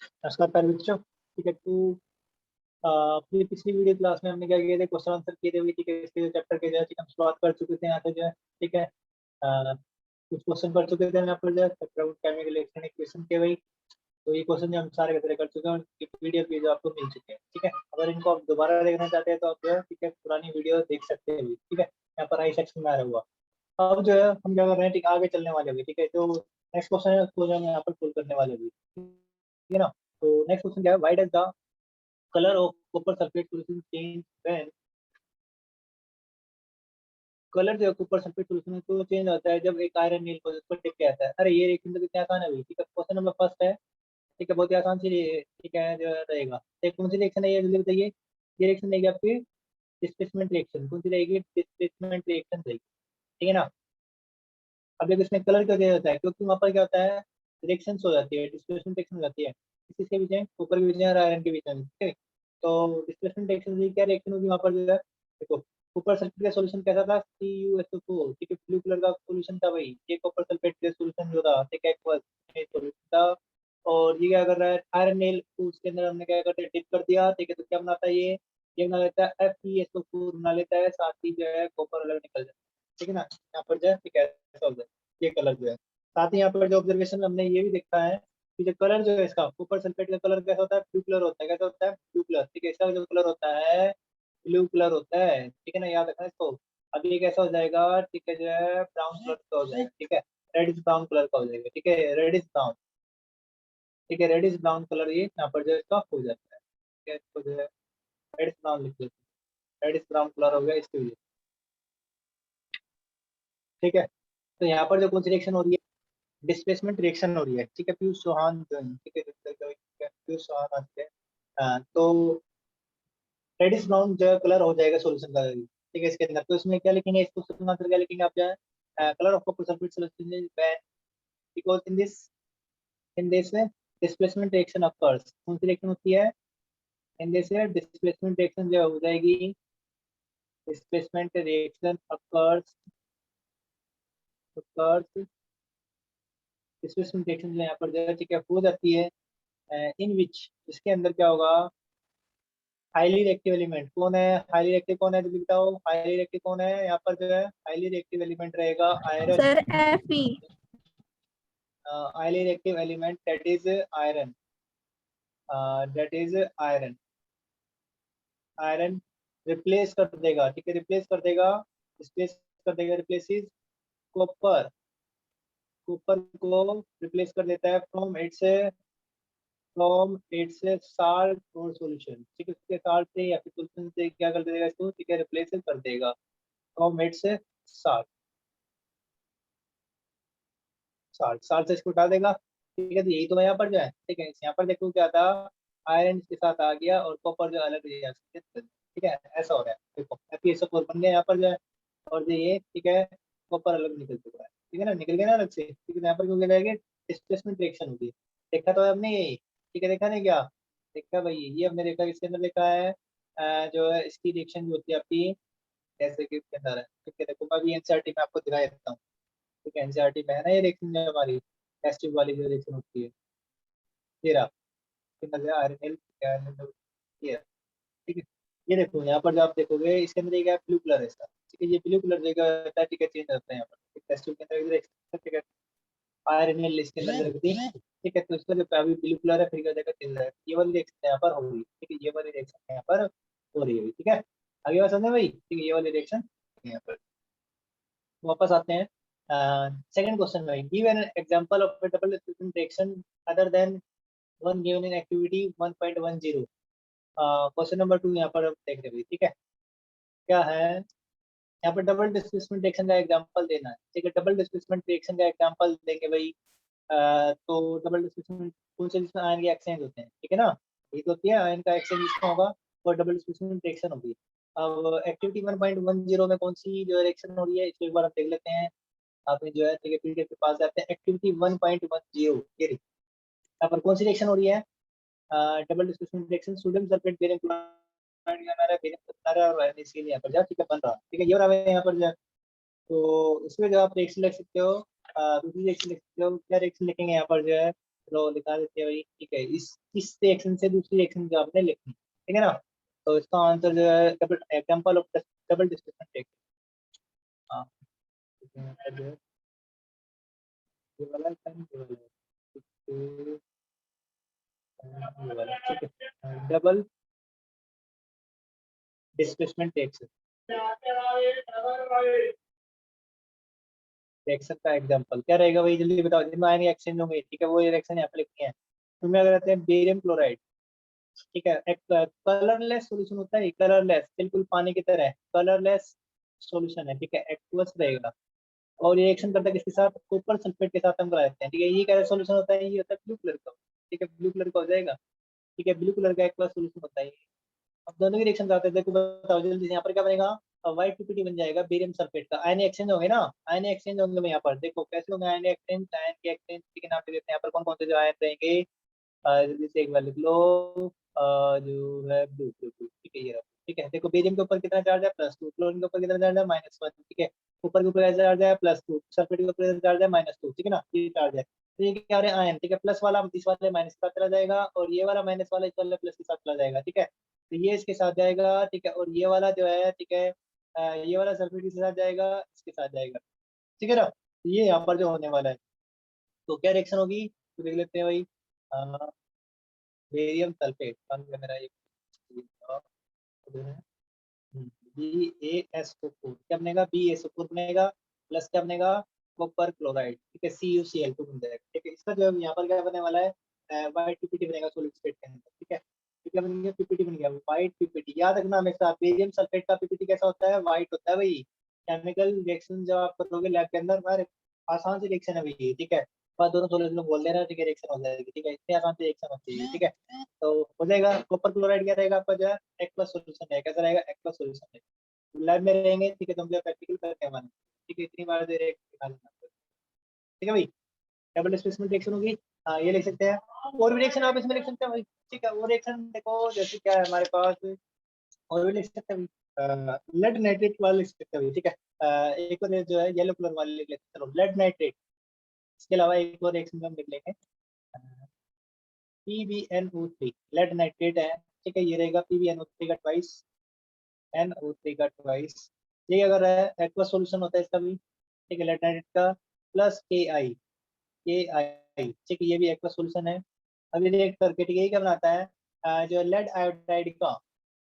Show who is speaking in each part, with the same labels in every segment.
Speaker 1: नमस्कार प्यारे बच्चों। ठीक है, तो अपनी पिछली वीडियो क्लास में हमने क्या किया था, क्वेश्चन आंसर किए थे। ठीक है, इसके चैप्टर के जो है, ठीक है, हम शुरुआत कर चुके थे यहाँ पे जो है। ठीक है, कुछ क्वेश्चन कर चुके थे यहाँ पर जो है, चैप्टर केमिकल रिएक्शन इक्वेशन के भाई। तो ये क्वेश्चन जो हम सारे के सारे कर चुके हैं, पीडीएफ भी जो आपको मिल चुके हैं। ठीक है, अगर इनको आप दोबारा देखना चाहते हैं तो आप जो है, ठीक है, पुरानी वीडियो देख सकते हैं। ठीक है, यहाँ पर आई सेक्शन में आ रहा हुआ। अब जो है हम क्या कर रहे हैं, ठीक है, आगे चलने वाले भी। ठीक है, तो नेक्स्ट क्वेश्चन है उसको जो हम यहाँ पर सोल्व करने वाले भी। ठीक है ना। तो नेक्स्ट क्वेश्चन क्या है, why does the colour of copper sulphate solution change when colour जो है कॉपर सल्फेट सॉल्यूशन में तो चेंज होता है जब एक आयरन नील को पर टिक के आता है। अरे ये रिएक्शन तो कितना आसान है भाई। ठीक है, क्वेश्चन नंबर फर्स्ट है। ठीक है, बहुत ही आसान सी ठीक है जो रहेगा। एक कौन सी रिएक्शन है ये जल्दी बताइए। ये रिएक्शन रहेगी आपकी डिस्प्लेसमेंट रिएक्शन। कौन सी रहेगी, डिस्प्लेसमेंट रिएक्शन रहेगी। ठीक है ना। अब देखो इसमें कलर क्यों चेंज होता है, क्योंकि वहाँ पर क्या होता है, रिएक्शंस हो जाती है, डिस्प्लेसमेंट रिएक्शन हो जाती है किसके बीच में, कॉपर के बीच में और आयरन के बीच में। ठीक है, तो डिस्प्लेसमेंट रिएक्शन क्या रिएक्शन होगी वहाँ पर जो है, देखो कॉपर सल्फेट का सॉल्यूशन कैसा था, CuSO4। ठीक है, ब्लू कलर का सॉल्यूशन था भाई ये कॉपर सल्फेट का सॉल्यूशन जो था। ठीक है, सॉल्यूशन था। और ये क्या कर रहा है, आयरन नेल उसके अंदर हमने क्या करते हैं, डिप कर दिया। ठीक है, तो क्या बनाता है ये बना लेता है FeSO4 बना लेता है, साथ ही जो है कॉपर अलग निकल जाता है। ठीक है ना, यहाँ पर जो है ठीक है ऐसा हो जाए ये कलर जो है। साथ ही यहाँ पर जो ऑब्जर्वेशन हमने ये भी देखा है कि जो कलर जो है इसका कॉपर सल्फेट का कलर कैसा होता है, ब्लू कलर होता है। कैसा होता है, ब्लू कलर। ठीक है, इसका जो कलर होता है ब्लू कलर होता है। ठीक है ना, याद रखना इसको। अब ये कैसा हो जाएगा, ठीक है, जो है ब्राउन कलर का हो जाएगा। ठीक है, रेडिश ब्राउन कलर का हो जाएगा। ठीक है, रेडिश ब्राउन। ठीक है, रेडिश ब्राउन कलर ये यहाँ पर जो है इसका हो जाता है। ठीक है, इसको जो है रेडिश ब्राउन लिख लेते हैं, रेडिश ब्राउन कलर हो गया इसकी वजह से। ठीक है, तो यहाँ पर जो कौन सी रिएक्शन हो रही है, डिस्प्लेसमेंट रिएक्शन हो रही है। ठीक है, पीयूष चौहान जो है, ठीक है, पीयूष चौहान आते हैं। तो रेडिश ब्राउन जो है कलर हो जाएगा सॉल्यूशन का। ठीक है, इसके अंदर तो इसमें क्या लिखेंगे, इसको सॉल्यूशन आंसर क्या लिखेंगे आप जो है, colour of copper sulphate solution is when because in this displacement reaction occurs. कौन सी रिएक्शन होती है, इन दिस डिस्प्लेसमेंट रिएक्शन जो हो जाएगी, displacement reaction occurs occurs displacement reaction जो यहाँ पर जो है ठीक है हो जाती है, इन विच इसके अंदर क्या होगा, हाईली रिएक्टिव एलिमेंट कौन है, हाईली रिएक्टिव कौन है, जल्दी बताओ हाईली रिएक्टिव कौन है। यहाँ पर जो है हाईली रिएक्टिव एलिमेंट रहेगा iron.
Speaker 2: Sir Fe।
Speaker 1: Highly reactive element that is iron, that is iron. Iron replace कर देगा। ठीक है, रिप्लेस कर देगा, रिप्लेस कर देगा, रिप्लेसिस कॉपर। कॉपर को रिप्लेस कर देता है फ्रॉम इट्स साल्ट और सॉल्यूशन। ठीक है, उसके साल्ट से या फिर सॉल्यूशन से क्या कर देगा इसको, ठीक है, रिप्लेस कर देगा from its salt. Salt salt से इसको उठा देगा। ठीक है, तो यही तो यहाँ पर जो है। ठीक है, यहाँ पर देखो क्या था, आयरन इसके साथ आ गया और कॉपर जो अलग रह गया। ठीक है, ऐसा हो रहा है। देखो FeSO4 बन गया यहाँ पर जो है, और जो ये ठीक है कॉपर अलग निकल चुका है। ठीक है ना, निकल गया ना अलग से। ठीक है, यहाँ पर क्यों जाएगी, डिस्प्लेसमेंट रिएक्शन होगी। देखा तो है हमने यही। ठीक है, देखा नहीं क्या, देखा भाई ये हमने देखा, इसके अंदर देखा है जो है इसकी रिएक्शन जो होती है आपकी, जैसे कि इसके अंदर है। ठीक है, देखो मैं अभी NCERT में आपको दिखा देता हूँ। ठीक है, NCERT में है ना ये रिएक्शन जो हमारी टेस्ट ट्यूब वाली जो रिएक्शन होती है, ये रहा इसके अंदर आयरन ये है। ठीक है, ये देखो यहाँ पर जो आप देखोगे इसके अंदर एक ब्लू कलर है इसका। ठीक है, ये ब्लू कलर जो है ठीक है चेंज होता है यहाँ पर टेस्ट ट्यूब के अंदर ठीक है, आयरन इसके अंदर रख दी। ठीक है, तो इसका जो अभी ब्लू कलर है फिर क्या जगह चेंज है, ये वाली रिएक्शन यहाँ पर हो रही है। ठीक है, ये वाली रिएक्शन यहाँ पर हो रही है। ठीक है, आगे बात समझे भाई। ठीक है, ये वाली रिएक्शन यहाँ पर। वापस आते हैं सेकंड क्वेश्चन में, give an example of a double displacement reaction other than one given in activity 1.10। Question number 2 यहाँ पर हम देख रहे हैं। ठीक है, क्या है यहाँ पर, डबल डिस्प्लेसमेंट रिएक्शन का एग्जांपल देना है। ठीक है, डबल डिस्प्लेसमेंट रिएक्शन का एग्जांपल देंगे भाई। तो डबल डिस्प्लेसमेंट कौन से, जिसमें आयन के एक्सचेंज होते हैं। ठीक है ना, ये तो होती है आयन का एक्सचेंज इसमें होगा और डबल डिस्प्लेसमेंट रिएक्शन होगी। अब एक्टिविटी 1.10 में कौन सी जो रिएक्शन हो रही है इसको एक बार हम देख लेते हैं। आपने जो है ठीक है पीडीएफ के पास जाते हैं, एक्टिविटी 1.10 ये रही। यहाँ पर कौन सी रिएक्शन हो रही है, double displacement reaction sodium sulphate barium chloride का हमारा बेरियम सल्फेट और इसके लिए यहाँ पर जा ठीक है बन रहा है। ठीक है, ये हो रहा है यहाँ पर जो, तो इसमें जो आप रिएक्शन लिख सकते हो, दूसरी रिएक्शन लिख सकते हो। क्या रिएक्शन लिखेंगे यहाँ पर जो है, रो लिखा देते हैं भाई, ठीक है। इस रिएक्शन से दूसरी रिएक्शन जो आपने लिखनी, ठीक है ना। तो इसका आंसर जो है example of double displacement reaction. हाँ, जो है ये वाला ये वाला ये वाला, ठीक है। डबल डिस्प्लेसमेंट रिएक्शन, रिएक्शन का एग्जांपल क्या रहेगा भाई, जल्दी बताओ। जिनमें आयन एक्सचेंज होंगे, ठीक है, वो रिएक्शन यहाँ पे लिखनी है। तुम्हें अगर आते हैं बेरियम क्लोराइड, ठीक है, एक कलरलेस सॉल्यूशन होता है, कलरलेस बिल्कुल पानी की तरह कलरलेस सॉल्यूशन है, ठीक है, एक्वस रहेगा। और ये रिएक्शन करता है किसके साथ, कॉपर सल्फेट के साथ हम कराते हैं, ठीक है। ये कैसा सॉल्यूशन होता है, ये होता है ब्लू कलर का, ठीक है, ब्लू कलर का हो जाएगा, ठीक है, ब्लू कलर का एक्वस सॉल्यूशन होता है ये। अब दोनों की रिएक्शन कराते हैं, देखो बताओ जल्दी से, यहाँ पर क्या बनेगा, व्हाइट पीपीटी बन जाएगा बेरियम सल्फेट का। आयन एक्सचेंज होंगे ना, आयन एक्सचेंज होंगे यहाँ पर, देखो कैसे होंगे आयन एक्सचेंज, आयन के एक्सचेंज, ठीक है, नाम दे देते हैं यहाँ पर कौन कौन से जो आयन रहेंगे। जल्दी से एक बार लिख लो, जो है ब्लू ब्लू ब्लू, ठीक है, ये रहा, ठीक है। देखो बेरियम के ऊपर कितना चार्ज है, +2, क्लोरीन के ऊपर कितना चार्ज है, -1, ठीक है। ऊपर के ऊपर कैसा चार्ज है, +2, सल्फेट के ऊपर कितना चार्ज है, -2, ठीक है ना, ये चार्ज है। तो ये क्या रहे आयन, ठीक है, प्लस वाला इस वाले माइनस के साथ चला जाएगा, और ये वाला माइनस वाला इस वाले प्लस के साथ चला जाएगा, ठीक है। तो ये इसके साथ जाएगा, ठीक है, और ये वाला जो है, ठीक है, ये वाला सल्फेट के साथ जाएगा, इसके साथ जाएगा, ठीक है ना। तो ये यहाँ पर जो होने वाला है, तो क्या रिएक्शन होगी, तो देख लेते हैं भाई। बेरियम सल्फेट मेरा ये जो है BaSO4 क्या बनेगा, BaSO4 बनेगा, प्लस क्या बनेगा, कॉपर क्लोराइड, ठीक है, CuCl2 बन जाएगा, ठीक है। इसका जो है यहाँ पर क्या बनने वाला है, व्हाइट पीपीटी बनेगा सॉलिड स्टेट के अंदर, ठीक है। तो क्या बन गया, पीपीटी बन गया, व्हाइट पीपीटी। याद रखना हमेशा, बेरियम सल्फेट का पीपीटी कैसा होता है, व्हाइट होता है भाई। केमिकल रिएक्शन जब आप करोगे लैब के अंदर, हमारे आसान सी रिएक्शन है भाई ये, ठीक है। बस दोनों सॉलिड में बोल देना, ठीक है, रिएक्शन हो जाएगी, ठीक है, इतनी आसान सी रिएक्शन होती है, ठीक है। तो हो जाएगा, कॉपर क्लोराइड क्या रहेगा आपका जो है, एक्वस सॉल्यूशन है, कैसा रहेगा, एक्वस सॉल्यूशन है। लैब में रहेंगे, ठीक है, तुम जो प्रैक्टिकल करके हमारे, ठीक है, इतनी बार दे रहे ठीक है भाई। डबल डिस्प्लेसमेंट रिएक्शन होगी, हाँ ये लिख सकते हैं। और भी रिएक्शन आप इसमें लिख सकते हैं भाई, ठीक है। वो रिएक्शन देखो जैसे क्या है हमारे पास, और भी लिख सकते हैं भाई, लेड नाइट्रेट वाला लिख सकते हैं भाई, ठीक है। एक और जो है येलो कलर वाले लिख लेते हैं, चलो लेड नाइट्रेट। इसके अलावा एक और रिएक्शन हम लिख लेंगे, PbNO3, लेड नाइट्रेट है, ठीक है, ये रहेगा PbNO3 का ट्वाइस, NO3 का ट्वाइस। ये अगर है एक्वा सॉल्यूशन होता है इसका भी, ठीक है, लेड नाइट्रेट का, प्लस के आई, ठीक है, ये भी एक्वा सॉल्यूशन है। अभी देख करके, ठीक है, ये क्या बनाता है, जो लेड आयोडाइड का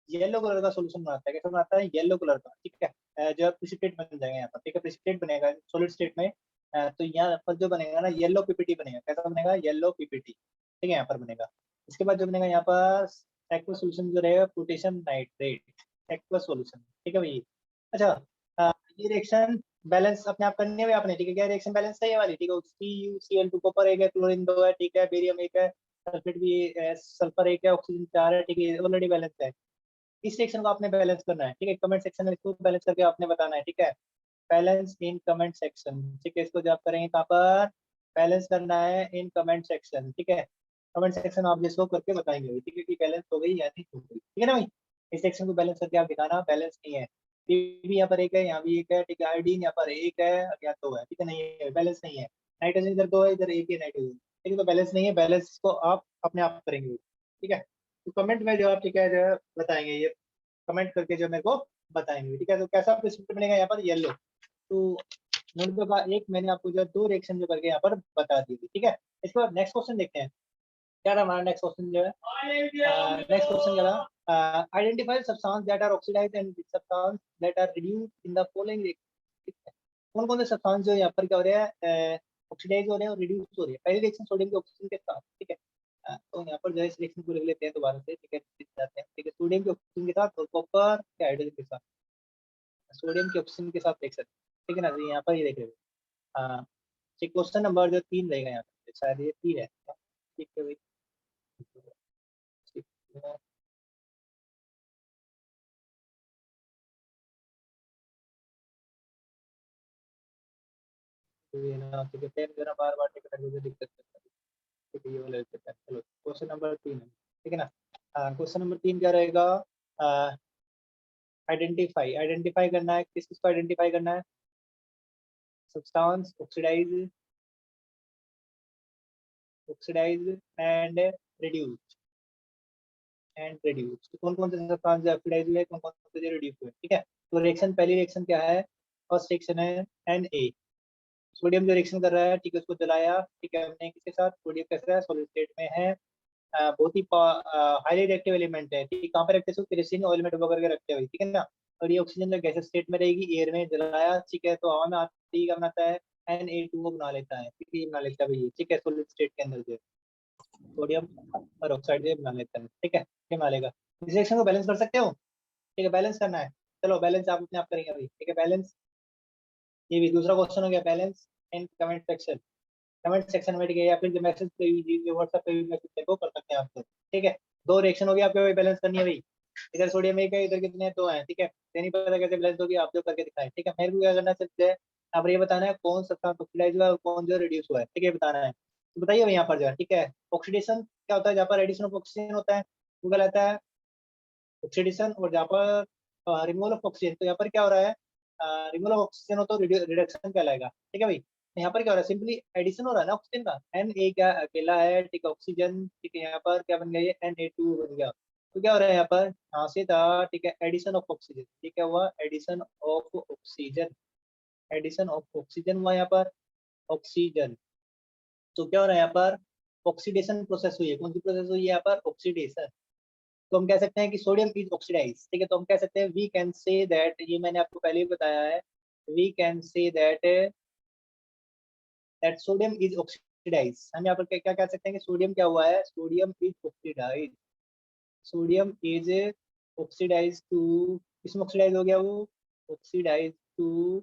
Speaker 1: येलो कलर का सॉल्यूशन बनाता है, कैसा बनाता है, येलो कलर का, ठीक है। जो है प्रेसिपिटेट बन जाएगा यहाँ पर, ठीक है, प्रेसिपिटेट बनेगा सॉलिड स्टेट में। तो यहाँ पर जो बनेगा ना, येलो पीपीटी बनेगा, कैसा बनेगा, येलो पीपीटी, ठीक है, यहाँ पर बनेगा। इसके बाद जो बनेगा यहाँ पर एक्वा सॉल्यूशन जो रहेगा, पोटेशियम नाइट्रेट एक्वा सॉल्यूशन, ठीक है भाई। अच्छा, ये रिएक्शन बैलेंस अपने आप करनी है भाई आपने, ठीक है, क्या रिएक्शन बैलेंस है ये वाली, ठीक है। CuCl2 कॉपर एक है, क्लोरीन 2 है, ठीक है, बेरियम एक है, सल्फेट भी सल्फर एक है, ऑक्सीजन 4 है, ठीक है, ऑलरेडी बैलेंस है। इस सेक्शन को आपने बैलेंस करना है, ठीक है, कमेंट सेक्शन में इसको बैलेंस करके आपने बताना है, ठीक है। बैलेंस इन कमेंट सेक्शन, ठीक है, इसको जब करेंगे कहाँ पर, बैलेंस करना है इन कमेंट सेक्शन, ठीक है। कमेंट सेक्शन आप जिसको करके बताएंगे, ठीक है, कि बैलेंस हो गई या नहीं हो गई, ठीक है ना भाई। इस सेक्शन को बैलेंस करके आप दिखाना, बैलेंस नहीं है, भी यहाँ पर एक है, यहाँ भी एक है, ठीक है, आयोडीन यहाँ पर एक है, यहाँ दो है, ठीक है, नहीं है, बैलेंस नहीं है। नाइट्रोजन इधर दो है, इधर एक है नाइट्रोजन, ठीक है, तो बैलेंस नहीं है, बैलेंस को आप अपने आप करेंगे, ठीक है। तो कमेंट में जो आप, ठीक है, जो है बताएंगे, ये कमेंट करके जो मेरे को बताएंगे, ठीक है। तो कैसा प्रेसिपिटेट बनेगा यहाँ पर, येलो। तो नोटबुक का एक मैंने आपको जो है दो रिएक्शन जो करके यहाँ पर बता दी थी, ठीक है। इसके बाद नेक्स्ट क्वेश्चन देखते हैं, क्या था हमारा नेक्स्ट क्वेश्चन जो है, नेक्स्ट क्वेश्चन क्या था, identify substance that are oxidized and substance that are reduced in the following. कौन कौन से सब्सटेंस जो यहाँ पर क्या हो रहा है, ऑक्सीडाइज हो रहे हैं और रिड्यूस हो रही है। पहली रिएक्शन सोडियम के ऑक्सीजन के साथ, ठीक है। तो यहाँ पर जो है इस रिएक्शन को लिख लेते हैं दोबारा से, ठीक है, जाते हैं, ठीक है, सोडियम के ऑक्सीजन के साथ और कॉपर के हाइड्रोजन के साथ, सोडियम के ऑक्सीजन के साथ देख सकते हैं, ठीक है ना। तो यहाँ पर ये देख रहे हो, हाँ, ठीक, क्वेश्चन नंबर जो 3 रहेगा यहाँ पे, शायद ये 3 है, ठीक है भाई, ठीक है। तो ये ना, ठीक है, पेन जरा बार बार टिक करके दिक्कत करता है, ठीक है, ये वाला लेते हैं, चलो क्वेश्चन नंबर 3 है, ठीक है ना। क्वेश्चन नंबर 3 क्या रहेगा, आइडेंटिफाई, आइडेंटिफाई करना है, किस किस को आइडेंटिफाई करना है, substance oxidize oxidize and reduce तो कौन कौन से सब्सटेंस ऑक्सीडाइज हुए, कौन कौन से रिड्यूस हुए, ठीक है। तो रिएक्शन, पहली रिएक्शन क्या है, फर्स्ट रिएक्शन है Na, सोडियम जो रिएक्शन कर रहा है, ठीक है, उसको जलाया, ठीक है हमने, किसके साथ, सोडियम कैसा है, सॉलिड स्टेट में है, बहुत ही हाईली रिएक्टिव एलिमेंट है, ठीक है, कहाँ पे रखते हैं, केरोसिन ऑयल में डुबा करके रखते हुए, ठीक है ना। और ये ऑक्सीजन जो गैस स्टेट में रहेगी, एयर में जलाया, ठीक है, तो हवा में आते ही क्या बनाता है, Na2O बना लेता है, ठीक है, ये बना लेता है भाई, ठीक है, सॉलिड स्टेट के अंदर जो सोडियम और ऑक्साइड जो बना लेता है, ठीक है, ये बना लेगा। इस रिएक्शन को बैलेंस कर सकते हो, ठीक है, बैलेंस करना है, चलो बैलेंस आप अपने आप करेंगे भाई, ठीक है, बैलेंस, ये भी दूसरा क्वेश्चन हो गया, balance in comment section, comment section में, ठीक है, या फिर जो मैसेज पे भी, व्हाट्सएप पे भी मैसेज को कर सकते हैं आपको, ठीक है। दो रिएक्शन हो गया आपको, बैलेंस करनी है भाई, इधर सोडियम एक है, इधर कितने, दो हैं, ठीक है, नहीं पता कैसे बैलेंस होगी, आप जो करके दिखाएं, ठीक है। मेरे को क्या करना है, सिर्फ यहाँ पर ये बताना है कौन सा ऑक्सीडाइज हुआ है और कौन जो रिड्यूस हुआ है, ठीक है, बताना है। तो बताइए भाई यहाँ पर जो है, ठीक है, ऑक्सीडेशन क्या होता है, जहाँ पर एडिशन ऑफ ऑक्सीजन होता है वो कहलाता है ऑक्सीडेशन, और जहाँ पर रिमूवल ऑफ ऑक्सीजन, तो यहाँ पर क्या हो रहा है, रिमूवल ऑफ ऑक्सीजन हो तो रिडक्शन कहलाएगा, ठीक है भाई। यहाँ पर क्या हो रहा है, सिंपली एडिशन हो रहा है ना ऑक्सीजन का, Na क्या अकेला है, ठीक है, ऑक्सीजन, ठीक है, यहाँ पर क्या बन गया, ये Na2 बन गया, तो क्या हो रहा है यहाँ पर, यहाँ से था, ठीक है, एडिशन ऑफ ऑक्सीजन, ठीक है, हुआ addition of oxygen, addition of oxygen हुआ यहाँ पर, ऑक्सीजन, तो क्या हो रहा है यहाँ पर, ऑक्सीडेशन प्रोसेस हुई है, कौन सी प्रोसेस हुई है यहाँ पर, ऑक्सीडेशन। तो हम कह सकते हैं कि सोडियम इज ऑक्सीडाइज, ठीक है, तो हम कह सकते हैं वी कैन से दैट, ये मैंने आपको पहले ही बताया है, we can say that that sodium is oxidize, हम यहाँ पर क्या क्या कह सकते हैं कि सोडियम क्या हुआ है, sodium is oxidize, sodium is oxidize to, किसमें ऑक्सीडाइज हो गया वो, ऑक्सीडाइज टू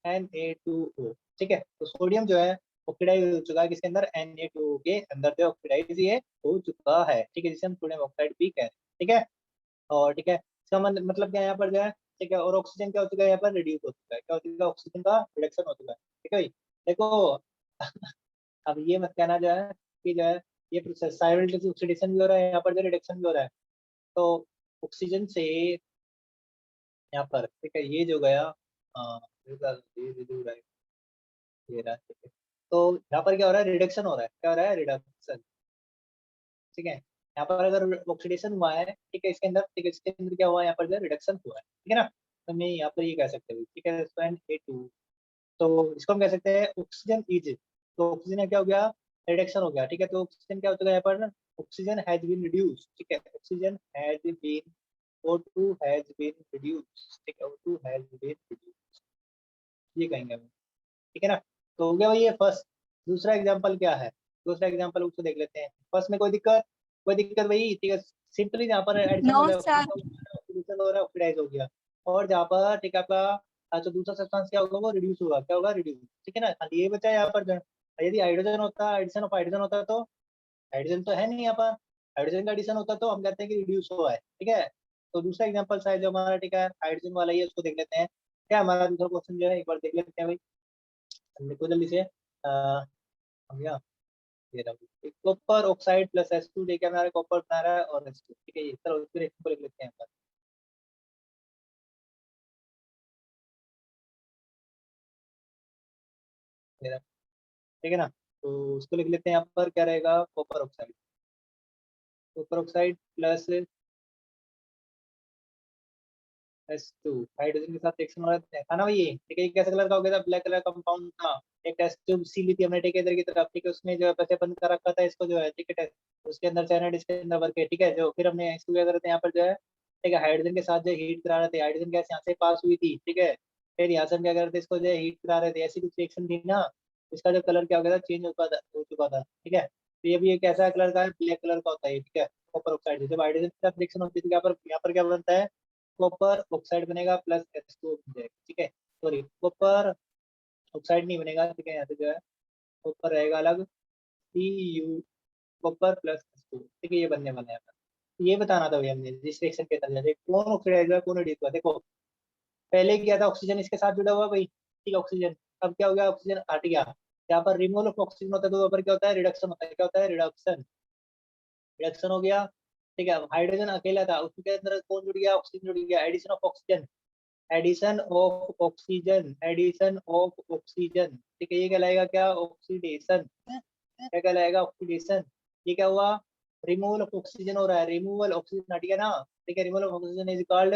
Speaker 1: Na2O, ठीक है, तो सोडियम जो है ऑक्सीडाइज हो चुका है किसके अंदर, Na2O के अंदर जो ऑक्सीडाइज ये हो चुका है, ठीक है, जिसे हम सोडियम ऑक्साइड भी कहते हैं, ठीक है। और ठीक है, इसका मतलब क्या है यहाँ पर जो है, ठीक है, और ऑक्सीजन क्या हो चुका है यहाँ पर, रिड्यूस हो चुका है, क्या हो चुका है, ऑक्सीजन का रिडक्शन हो चुका है, ठीक है भाई। देखो अब ये मत कहना जो है कि जो है ये प्रोसेस साइमल्टेनियस ऑक्सीडेशन भी हो रहा है यहाँ पर, जो रिडक्शन भी हो रहा है, तो ऑक्सीजन से यहाँ पर, ठीक है, ये जो गया, हाँ, ये जो रहा है, ये रहा, ठीक है, तो यहाँ पर क्या हो रहा है, रिडक्शन हो रहा है, क्या हो रहा है, रिडक्शन, ठीक है। यहाँ पर अगर ऑक्सीडेशन हुआ है, ठीक है, इसके अंदर, ठीक है, इसके अंदर क्या हुआ है, यहाँ पर जो रिडक्शन हुआ है, ठीक है ना, तो मैं यहाँ पर ये कह सकते हैं, ठीक है, Na2, तो इसको हम कह सकते हैं ऑक्सीजन इज, तो ऑक्सीजन का क्या हो गया, रिडक्शन हो गया, ठीक है, तो ऑक्सीजन क्या हो चुका है यहाँ पर, ऑक्सीजन हैज बीन रिड्यूस, ठीक है, oxygen has been, O2 has been reduce, ठीक है, O2 हैज बीन रिड्यूस, ये कहेंगे हम, ठीक है ना। तो हो गया भाई ये फर्स्ट। दूसरा एग्जांपल क्या है, दूसरा एग्जांपल उसको देख लेते हैं, फर्स्ट में कोई दिक्कत भाई, ठीक है, सिंपली जहाँ पर एडिशन
Speaker 2: नो
Speaker 1: हो गया,
Speaker 2: सर।
Speaker 1: ऑक्सीडेशन हो रहा है, ऑक्सीडाइज हो गया, और जहाँ पर ठीक है आपका जो दूसरा सब्सटेंस क्या होगा, वो रिड्यूस होगा, क्या होगा, रिड्यूस, ठीक है ना, खाली ये बचा यहाँ पर जो है। यदि हाइड्रोजन होता, एडिशन ऑफ हाइड्रोजन होता, तो हाइड्रोजन तो है नहीं यहाँ पर, हाइड्रोजन का एडिशन होता तो हम कहते हैं कि रिड्यूस हुआ है, ठीक है। तो दूसरा एग्जाम्पल है जो हमारा, ठीक है, हाइड्रोजन वाला ही है, उसको देख लेते हैं, क्या हमारा दूसरा क्वेश्चन जो है, एक बार देख लेते हैं भाई, देखो जल्दी से, हम यहाँ, ये रहा कॉपर ऑक्साइड प्लस H2 देखिए हमारा कॉपर बना रहा है, और H2, ठीक है, ये चलो इसको रिएक्शन को लिख लेते हैं यहाँ पर, ये रहा, ठीक है ना, तो उसको लिख लेते हैं यहाँ पर, क्या रहेगा, copper oxide plus H2, hydrogen के साथ रिएक्शन हो रहा है ना भाई, ये ठीक है, ये कैसे कलर का हो गया था, ब्लैक कलर कंपाउंड था, एक टेस्ट ट्यूब सी ली थी हमने, ठीक है, इधर की तरफ, ठीक है, उसमें जो है पैसे बंद कर रखा था इसको जो है, ठीक है, उसके अंदर साइनाइड इसके अंदर भर के, ठीक है, जो फिर हमने इसको क्या करते हैं यहाँ पर जो है, ठीक है, हाइड्रोजन के साथ जो हीट करा रहे थे, हाइड्रोजन गैस यहाँ से पास हुई थी, ठीक है, फिर यहाँ से हम क्या करते इसको जो है हीट करा रहे थे, ऐसी कुछ रिएक्शन थी ना, इसका जो कलर क्या हो गया था, चेंज हो चुका था, ठीक है। तो ये भी एक ऐसा कलर का है, ब्लैक कलर का होता है, ठीक है, कॉपर ऑक्साइड, जब हाइड्रोजन के साथ रिएक्शन होती है तो यहाँ पर क्या बनता है, कॉपर ऑक्साइड बनेगा प्लस H2 बन जाएगा, ठीक है, सॉरी कॉपर ऑक्साइड नहीं बनेगा, ठीक है, यहाँ पे जो है कॉपर रहेगा अलग, Cu, कॉपर प्लस H2, ठीक है, ये बनने वाला है। ये बताना था भैया हमने जिस रिएक्शन के अंदर कौन ऑक्सीडाइज हुआ कौन रिड्यूस हुआ, देखो पहले क्या था, ऑक्सीजन इसके साथ जुड़ा हुआ भाई, ठीक है, ऑक्सीजन, अब क्या हो गया, ऑक्सीजन हट गया, यहाँ पर रिमूवल ऑफ ऑक्सीजन होता है, तो वहाँ पर क्या होता है, रिडक्शन होता है, क्या होता है, रिडक्शन, रिडक्शन हो गया, ठीक है। हाइड्रोजन अकेला था, उसके अंदर कौन जुड़ गया, ऑक्सीजन जुड़ गया, addition of oxygen, addition of oxygen, addition of oxygen, ठीक है, ये कहलाएगा क्या, ऑक्सीडेशन, क्या कहलाएगा? ऑक्सीडेशन। ये क्या हुआ? रिमूवल ऑफ ऑक्सीजन हो रहा है, रिमूवल ऑक्सीजन हट गया ना, ठीक है, removal of oxygen is called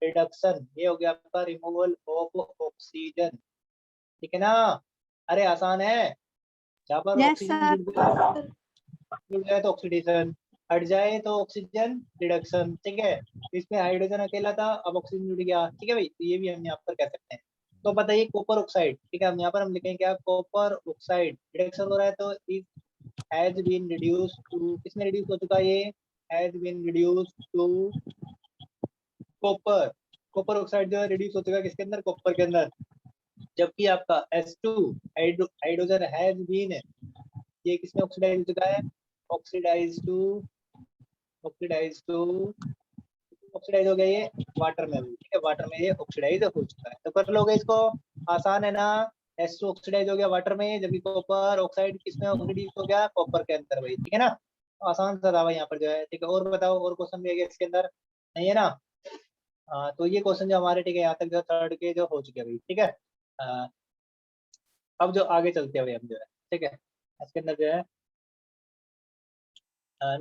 Speaker 1: reduction. ये हो गया आपका रिमूवल ऑफ ऑक्सीजन, ठीक है ना। अरे आसान है, जहाँ पर
Speaker 2: यस
Speaker 1: ऑक्सीजन
Speaker 2: सर।
Speaker 1: जुड़ जाए तो ऑक्सीडेशन, हट जाए तो ऑक्सीजन रिडक्शन, ठीक है। इसमें हाइड्रोजन अकेला था, अब ऑक्सीजन जुड़ गया, ठीक है भाई। तो ये भी हम यहाँ पर कह सकते हैं। तो बताइए कॉपर ऑक्साइड, ठीक है, हम यहाँ पर हम लिखेंगे क्या? कॉपर ऑक्साइड रिडक्शन हो रहा है तो is has been reduced to, किसमें रिड्यूस हो चुका है ये? Has been reduced to copper. Copper oxide जो है रिड्यूस हो चुका है किसके अंदर? कॉपर के अंदर। जबकि आपका H2 हाइड्रोजन हैज बीन, ये किसमें ऑक्सीडाइज हो चुका है? Oxidize to, oxidize to, oxidize हो गया ये वाटर में भी, ठीक है, वाटर में ये ऑक्सीडाइज हो चुका है। तो कर लोगे इसको, आसान है ना। H2 ऑक्सीडाइज हो गया वाटर में, जबकि कॉपर ऑक्साइड किसमें रिड्यूस हो गया? कॉपर के अंदर भाई, ठीक है ना। तो आसान सा था भाई यहाँ पर जो है, ठीक है। और बताओ, और क्वेश्चन भी है इसके अंदर? नहीं है ना। हाँ, तो ये क्वेश्चन जो हमारे, ठीक है, यहाँ तक जो थर्ड के जो हो चुके हैं भाई, ठीक है। अब जो आगे चलते हुए हम जो है, ठीक है, इसके अंदर जो है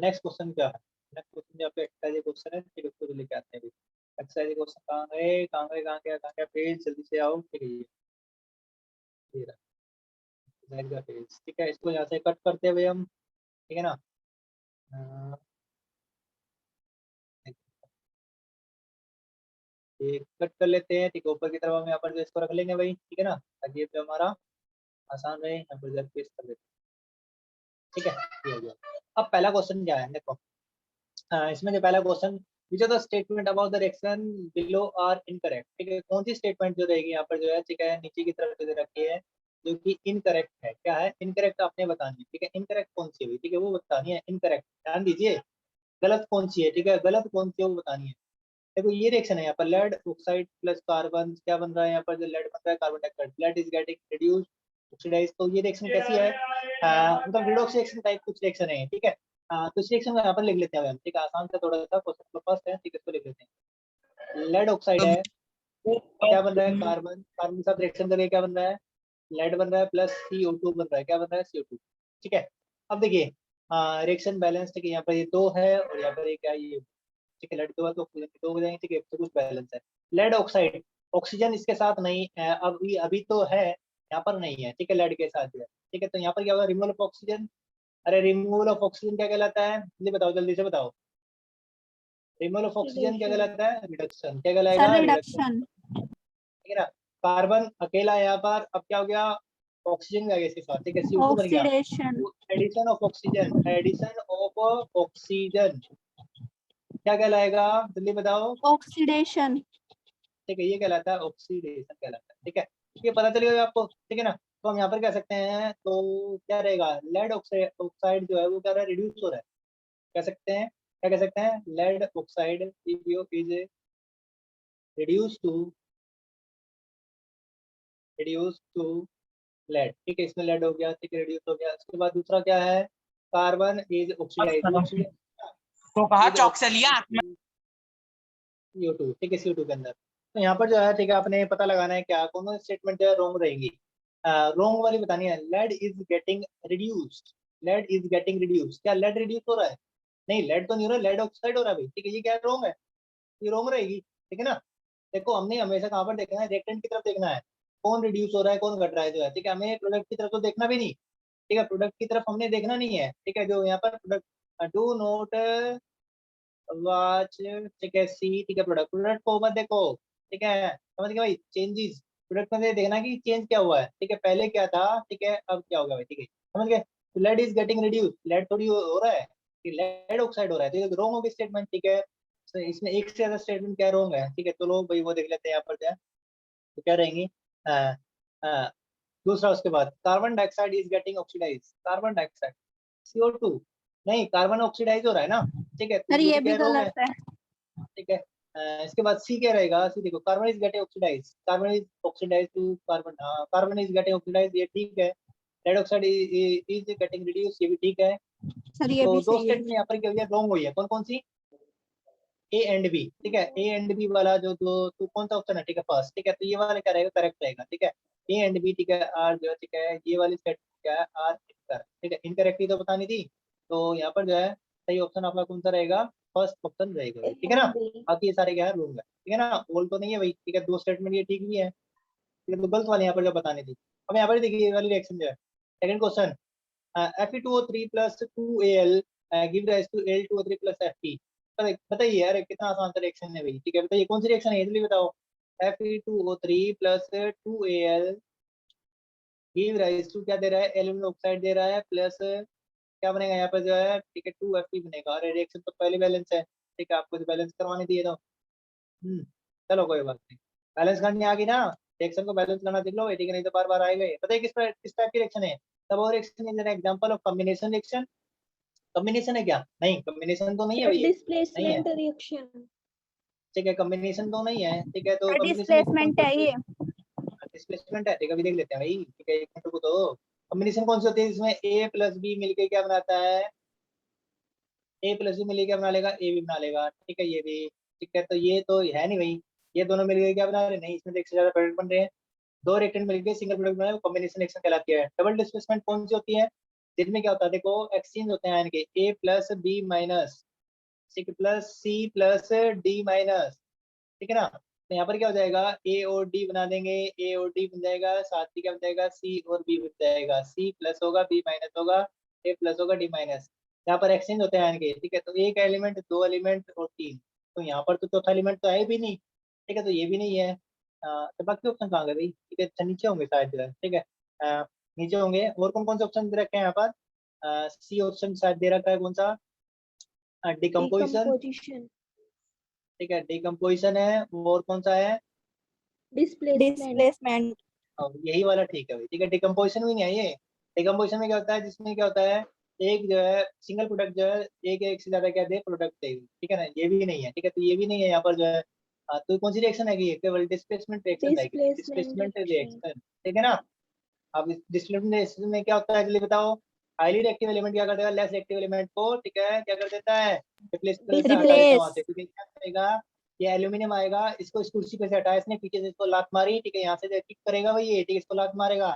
Speaker 1: नेक्स्ट क्वेश्चन क्या है? नेक्स्ट क्वेश्चन जो आपका एक्सरसाइज क्वेश्चन है, ठीक है, उसको जो लेके आते हैं अभी। एक्सरसाइज क्वेश्चन कहाँ गए, कहाँ गए, कहाँ गया पेज? जल्दी से आओ, ठीक है, ये रहा एक्सरसाइज का पेज, ठीक है। इसको यहाँ से कट करते हुए हम, ठीक है ना। अ, ये कट कर लेते हैं, ठीक है। ऊपर की तरफ हम यहाँ पर जो इसको रख लेंगे भाई, ठीक है ना, ताकि ये पे हमारा आसान रहे। यहाँ पर जब पेस्ट कर लेते हैं, ठीक है, ये हो गया। अब पहला क्वेश्चन क्या है देखो, इसमें जो पहला question, which are the statement about the reaction below are incorrect, ठीक है। कौन सी स्टेटमेंट जो रहेगी यहाँ पर जो है, ठीक है, नीचे की तरफ जो रखी है, जो कि इनकरेक्ट है। क्या है? इनकरेक्ट आपने बतानी है, ठीक है। इनकरेक्ट कौन सी है, ठीक है, वो बतानी है। इनकरेक्ट, ध्यान दीजिए, गलत कौन सी है, ठीक है, गलत कौन सी है वो बतानी है। देखो ये रिएक्शन है यहाँ पर, लेड ऑक्साइड प्लस कार्बन, क्या बन रहा है यहाँ पर? जो लेड बन रहा है, carbon dioxide, lead is getting reduced oxidize. तो ये रिएक्शन कैसी है? मतलब रिडॉक्स रिएक्शन टाइप कुछ रिएक्शन है, ठीक है। तो इस रिएक्शन को यहाँ पर लिख लेते हैं हम, ठीक है, आसान से थोड़ा सा क्वेश्चन फर्स्ट है, ठीक है, इसको लिख लेते हैं। लेड ऑक्साइड है, क्या बन रहा है? कार्बन, कार्बन के साथ रिएक्शन करके क्या बन रहा है? लेड बन रहा है प्लस CO2 बन रहा है, क्या बन रहा है? CO2, ठीक है। अब देखिए रिएक्शन बैलेंस, ठीक है, यहाँ पर ये दो है और यहाँ पर ये क्या है? ये, ठीक है, लेड दो है तो ऑक्सीजन दो हो जाएंगे, ठीक है, तो कुछ बैलेंस है। लेड ऑक्साइड, ऑक्सीजन इसके साथ नहीं है, अभी अभी तो है, यहाँ पर नहीं है, ठीक है, लेड के साथ जो है, ठीक है। तो यहाँ पर क्या होगा? Removal of oxygen. अरे रिमूवल ऑफ ऑक्सीजन क्या कहलाता है? जल्दी बताओ, जल्दी से बताओ। रिमूवल ऑफ ऑक्सीजन क्या कहलाता है? रिडक्शन। क्या
Speaker 2: सर
Speaker 1: कहलाएगा? Reduction,
Speaker 2: reduction.
Speaker 1: ठीक है ना। कार्बन अकेला यहाँ पर, अब क्या हो गया? ऑक्सीजन आ गया इसके साथ, ठीक है, CO2 बन गया।
Speaker 2: Oxidation.
Speaker 1: Addition of oxygen, addition of oxygen क्या कहलाएगा? जल्दी बताओ।
Speaker 2: ऑक्सीडेशन।
Speaker 1: ठीक है, ये कहलाता है ऑक्सीडेशन कहलाता है, ठीक है। ये पता चल गया आपको, ठीक है ना। तो हम यहाँ पर कह सकते हैं, तो क्या रहेगा? लेड ऑक्साइड, ऑक्साइड जो है वो क्या रहा है? रिड्यूस हो रहा है, कह सकते हैं। क्या कह सकते हैं? Lead oxide is reduce to, reduce to lead, ठीक है, इसमें लेड हो गया, ठीक है, रिड्यूस हो गया। उसके बाद दूसरा क्या है? कार्बन इज ऑक्सीडाइज, ऑक्सीडाइज
Speaker 3: तो कहा चौक से लिया
Speaker 1: CO2, ठीक है, CO2 के अंदर। तो यहाँ पर जो है, ठीक है, आपने पता लगाना है क्या कौन सी स्टेटमेंट जो है रॉन्ग रहेंगी। रॉन्ग वाली बतानी है। Lead is getting reduced, lead is getting reduced, क्या लेड रिड्यूस हो रहा है? नहीं, लेड तो नहीं हो रहा है, लेड ऑक्साइड हो रहा है भाई, ठीक है, ये क्या रॉन्ग है? ये रॉन्ग रहेगी, ठीक है ना। देखो हमने हमेशा कहाँ पर देखना है? रिएक्टेंट की तरफ देखना है, कौन रिड्यूस हो रहा है, कौन घट रहा है जो है, ठीक है। हमें प्रोडक्ट की तरफ तो देखना भी नहीं, ठीक है, प्रोडक्ट की तरफ हमने देखना नहीं है, ठीक है। जो यहाँ पर प्रोडक्ट, डू नोट वॉच, ठीक है, सी, ठीक है, प्रोडक्ट, प्रोडक्ट को मत देखो, ठीक है, समझ गए भाई। चेंजेस, प्रोडक्ट में देखना कि चेंज क्या हुआ है, ठीक है, पहले क्या था, ठीक है, अब क्या होगा भाई, ठीक है, समझ गए। तो lead is getting reduce, lead थोड़ी हो रहा है, लेड ऑक्साइड हो रहा है, तो ये रॉन्ग होगी स्टेटमेंट, ठीक है। तो इसमें एक से ज्यादा स्टेटमेंट क्या रॉन्ग है, ठीक है। तो लो भाई वो देख लेते हैं यहाँ पर क्या है। तो क्या रहेंगी? हाँ, हाँ, दूसरा उसके बाद, carbon dioxide is getting oxidize, carbon dioxide, CO2 नहीं, कार्बन ऑक्सीडाइज हो रहा है ना, ठीक है, तो
Speaker 2: सर
Speaker 1: ये
Speaker 2: ये
Speaker 1: भी
Speaker 2: भी
Speaker 1: क्या रॉन्ग है,
Speaker 2: गलत है।
Speaker 1: ठीक है। इसके बाद सी क्या रहेगा? सी देखो, carbon is getting oxidize, carbon is oxidize to carbon, carbon is getting oxidize, ये ठीक है। Red oxide is getting reduce, ये भी ठीक है।
Speaker 2: सर ये
Speaker 1: तो
Speaker 2: भी
Speaker 1: दो
Speaker 2: सही है।
Speaker 1: स्टेटमेंट यहाँ पर क्या हुई है? रॉन्ग हुई है, कौन कौन सी? ए एंड बी, ठीक है, ए एंड बी वाला जो जो तो कौन सा ऑप्शन है, ठीक है, फर्स्ट, ठीक है, तो ये वाला क्या रहेगा? करेक्ट रहेगा, ठीक है। ए एंड बी, ठीक है, आर जो है, ठीक है, ये वाली स्टेटमेंट क्या है? आर इनकरेक्ट, ठीक है, इनकरेक्टली तो बतानी थी। तो यहाँ पर जो है सही ऑप्शन आपका कौन सा रहेगा, फर्स्ट ऑप्शन रहेगा भाई, ठीक है ना। बाकी ये सारे क्या है रूल है, ठीक है ना, ऑल तो नहीं है भाई, ठीक है, दो स्टेटमेंट ये ठीक भी है, ठीक है, तो गलत वाले यहाँ पर जो बतानी थी। अब यहाँ पर देखिए ये वाली रिएक्शन जो है, second question, Fe2O3 plus 2Al give rise to Al2O3 plus Fe। बताइए यार कितना आसान सा रिएक्शन है भाई, ठीक है, बताइए कौन सी रिएक्शन है, जल्दी बताओ। Fe2O3 plus 2Al give rise to क्या दे रहा है, एल्यूमिनियम ऑक्साइड दे रहा है, प्लस क्या बनेगा यहाँ पर जो है, ठीक है, 2Fe बनेगा, और रिएक्शन तो पहले बैलेंस है, ठीक है, आपको जो बैलेंस करवाने दिए तो चलो कोई बात नहीं, बैलेंस करनी आ गई ना, रिएक्शन को बैलेंस करना सीख लो, ठीक है, नहीं तो बार बार आएगा ये। बताइए किस टाइप की रिएक्शन है, तब और reaction is an example of combination reaction. Combination है क्या, नहीं कॉम्बिनेशन तो नहीं है भैया, नहीं है,
Speaker 2: डिस्प्लेसमेंट रिएक्शन।
Speaker 1: ठीक है, कॉम्बिनेशन तो नहीं है, ठीक है, तो कॉम्बिनेशन
Speaker 2: डिस्प्लेसमेंट है ये।
Speaker 1: डिस्प्लेसमेंट है, ठीक है, अभी देख लेते हैं भाई, ठीक है, एक मिनट को, तो कॉम्बिनेशन कौन सी होती है, इसमें ए प्लस बी मिलके क्या बनाता है, ए प्लस बी मिलके क्या बना लेगा, ए भी बना लेगा, ठीक है, ये भी, ठीक है, तो ये तो है नहीं भाई, ये दोनों मिलके क्या बना रहे हैं, नहीं, इसमें तो एक से ज्यादा प्रोडक्ट बन रहे हैं, दो रिएक्टेंट मिलके सिंगल प्रोडक्ट बनाए, कॉम्बिनेशन रिएक्शन कहलाती है। डबल डिस्प्लेसमेंट कौन सी होती है, जिनमें क्या होता है, देखो एक्सचेंज होते हैं इनके, A plus B minus C plus C plus D minus, ठीक है ना, तो यहाँ पर क्या हो जाएगा, ए और डी बना देंगे, ए और डी बन जाएगा, साथ ही क्या बन जाएगा, सी और बी बन जाएगा, सी प्लस होगा, बी माइनस होगा, ए प्लस होगा, डी माइनस, यहाँ पर एक्सचेंज होते हैं इनके, ठीक है, तो एक एलिमेंट, दो एलिमेंट और तीन, तो यहाँ पर तो चौथा एलिमेंट तो है भी नहीं, ठीक है, तो ये भी नहीं है, तो बाकी ऑप्शन कहाँ गए भाई, ठीक है, अच्छा नीचे होंगे शायद जो है, ठीक है, नीचे होंगे, और कौन कौन से ऑप्शन दे रखे हैं यहाँ पर, सी ऑप्शन शायद दे रखा है, कौन सा, डिकम्पोजिशन,
Speaker 2: डिकम्पोजिशन।
Speaker 1: ठीक है, डिकम्पोजिशन है, और कौन सा है,
Speaker 2: डिस्प्लेसमेंट।
Speaker 1: यही वाला ठीक है भाई, ठीक है, डिकम्पोजिशन भी नहीं है ये। डिकम्पोजिशन में क्या होता है, जिसमें क्या होता है, एक जो है सिंगल प्रोडक्ट जो है, एक से ज्यादा क्या दे प्रोडक्ट दे, ठीक है ना, ये भी नहीं है, ठीक है, तो ये भी नहीं है यहाँ पर जो है, तो कौन सी रिएक्शन है ये, केवल डिस्प्लेसमेंट रिएक्शन है, डिस्प्लेसमेंट रिएक्शन, ठीक है ना। अब इस डिस्प्लेसमेंट रिएक्शन में क्या होता है, जल्दी बताओ, हाईली रिएक्टिव एलिमेंट क्या कर देगा, लेस रिएक्टिव एलिमेंट को, ठीक है, क्या कर देता है, रिप्लेस कर देता है, हटा देता है वहां से, ठीक है, क्या करेगा, ये एल्यूमिनियम आएगा, इसको इस कुर्सी पे से हटाया इसने, पीछे से इसको लात मारी, ठीक है, यहाँ से किक करेगा भाई ये, ठीक है, इसको लात मारेगा,